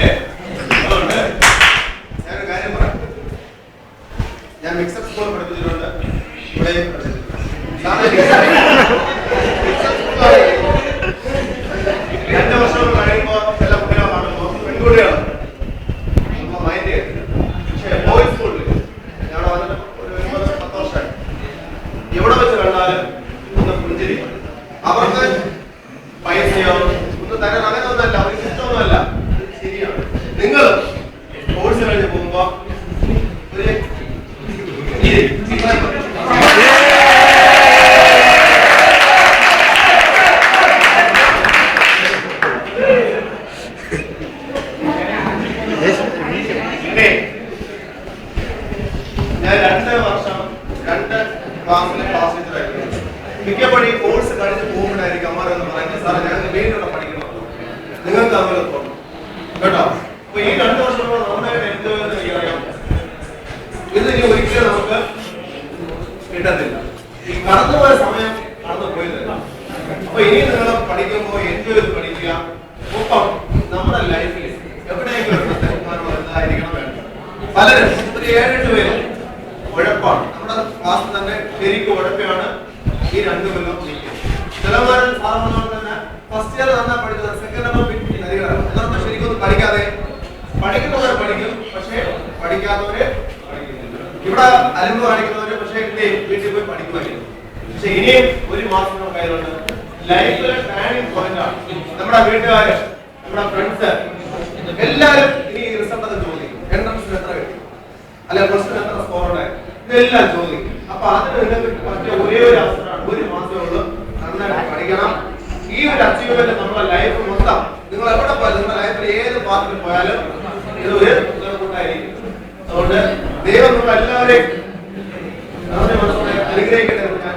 അല്ലേ? അതുകൊണ്ട് ഞാനൊരു കാര്യം പറയാം. ഞാൻ മിക്സഡ് സ്കൂൾ പഠിപ്പിച്ചിട്ടുണ്ട്, ഇവിടെയും പഠിച്ചിട്ടുണ്ട്. 2 വർഷം കഴിയുമ്പോ ചില കുട്ടികളെ കാണുമ്പോ പെൺകുട്ടികളാണ് നമ്മൾ മൈൻഡ് ചെയ്തില്ല. പക്ഷേ ബോയ്സ് സ്കൂളിൽ ഞാൻ വന്നിട്ട് ഒരു 10 വർഷമായി. എവിടെ വെച്ച് കണ്ടാലും ഒന്ന് പുഞ്ചിരി. അവർക്ക് പൈസയോ ഒന്ന് തരാൻ അങ്ങനെ ഒന്നല്ല, അവർക്ക് ഇഷ്ടമൊന്നുമല്ല. ശരിയാണ്. നിങ്ങൾ കോഴ്സ് കഴിഞ്ഞ് പോകുമ്പോ ഒരു ഞാൻ 2 വർഷം 2 ക്ലാസ്സിലെ ക്ലാസ് ടീച്ചറായിരുന്നു. മിക്കപ്പോഴും ഈ കോഴ്സ് കഴിഞ്ഞ് പോകുമ്പോഴായിരിക്കും അമ്മമാരെന്ന് പറയുന്നത്, സാറേ ഞങ്ങൾക്ക് വീണ്ടും പഠിക്കണം, നിങ്ങൾക്ക് അതുപോലെ തോന്നും കേട്ടോ. അപ്പൊ ഈ 2 വർഷം നന്നായിട്ട് എൻജോയ് ചെയ്യാം. ഇത് ഇനി ഒരിക്കലും നമുക്ക് കിട്ടത്തില്ല. ഈ കടന്നുപോയ സമയം കടന്നു പോയതല്ല. അപ്പൊ ഇനി നിങ്ങൾ പഠിക്കുമ്പോൾ എൻജോയ് ചെയ്ത് പഠിക്കുക. ഒപ്പം നമ്മുടെ ലൈഫിൽ എവിടെയെങ്കിലും എന്തായിരിക്കണം വേണ്ട. പലരും ഒരു 7-8 പേര് ഉഴപ്പാണ്. നമ്മുടെ ക്ലാസ് തന്നെ ശരിക്കും ഉഴപ്പാണ് ഈ 2 കൊല്ലം നിൽക്കുന്നത്. ചിലമാരും സാധാരണ തന്നെ ഫസ്റ്റ് ഇയർ നന്നാ പഠിച്ചത്, സെക്കൻഡ് ഇയർ നരികളാണ്. എന്നാ ശരിക്കും ഒന്നും പഠിക്കാതെ പഠിക്കുന്നവരെ പഠിക്കും, പക്ഷെ പഠിക്കാത്തവരെ പഠിക്കുന്നില്ല. ഇവിടെ അലമ്പ് കാണിക്കുന്നവര് പക്ഷെ വീട്ടിൽ പോയി പഠിക്കുമായിരുന്നു. പക്ഷെ ഇനിയും 1 മാസം നമ്മുടെ കയ്യിലുണ്ട്. ലൈഫിലെ ടേണിംഗ് പോയിന്റ് ആണ്. നമ്മുടെ വീട്ടുകാര്, നമ്മുടെ ഫ്രണ്ട്സ് എല്ലാവരും ഇനി റിസൾട്ട് അത് ചോദിക്കും. എൻട്രൻസിന് എത്ര കിട്ടി, അല്ലെ പ്ലസ് എത്ര സ്കോർ ഉണ്ടായി, ഇതെല്ലാം ചോദിക്കും. അപ്പൊ അതിന് നിങ്ങൾക്ക് പറ്റിയ ഒരേ ഒരു അവസരമാണ്, 1 മാസമേ ഉള്ളൂ. നന്നായിട്ട് പഠിക്കണം. ഈ ഒരു അച്ചീവ്മെന്റ് നമ്മുടെ ലൈഫ് മൊത്തം, നിങ്ങൾ എവിടെ പോയാലും നിങ്ങളുടെ ലൈഫിൽ ഏത് പാർട്ടിൽ പോയാലും ഇത് ഒരു കൂട്ടായിരിക്കും. അതുകൊണ്ട് ദൈവം നമ്മൾ എല്ലാവരെയും അനുഗ്രഹിക്കട്ടെ. ഞാൻ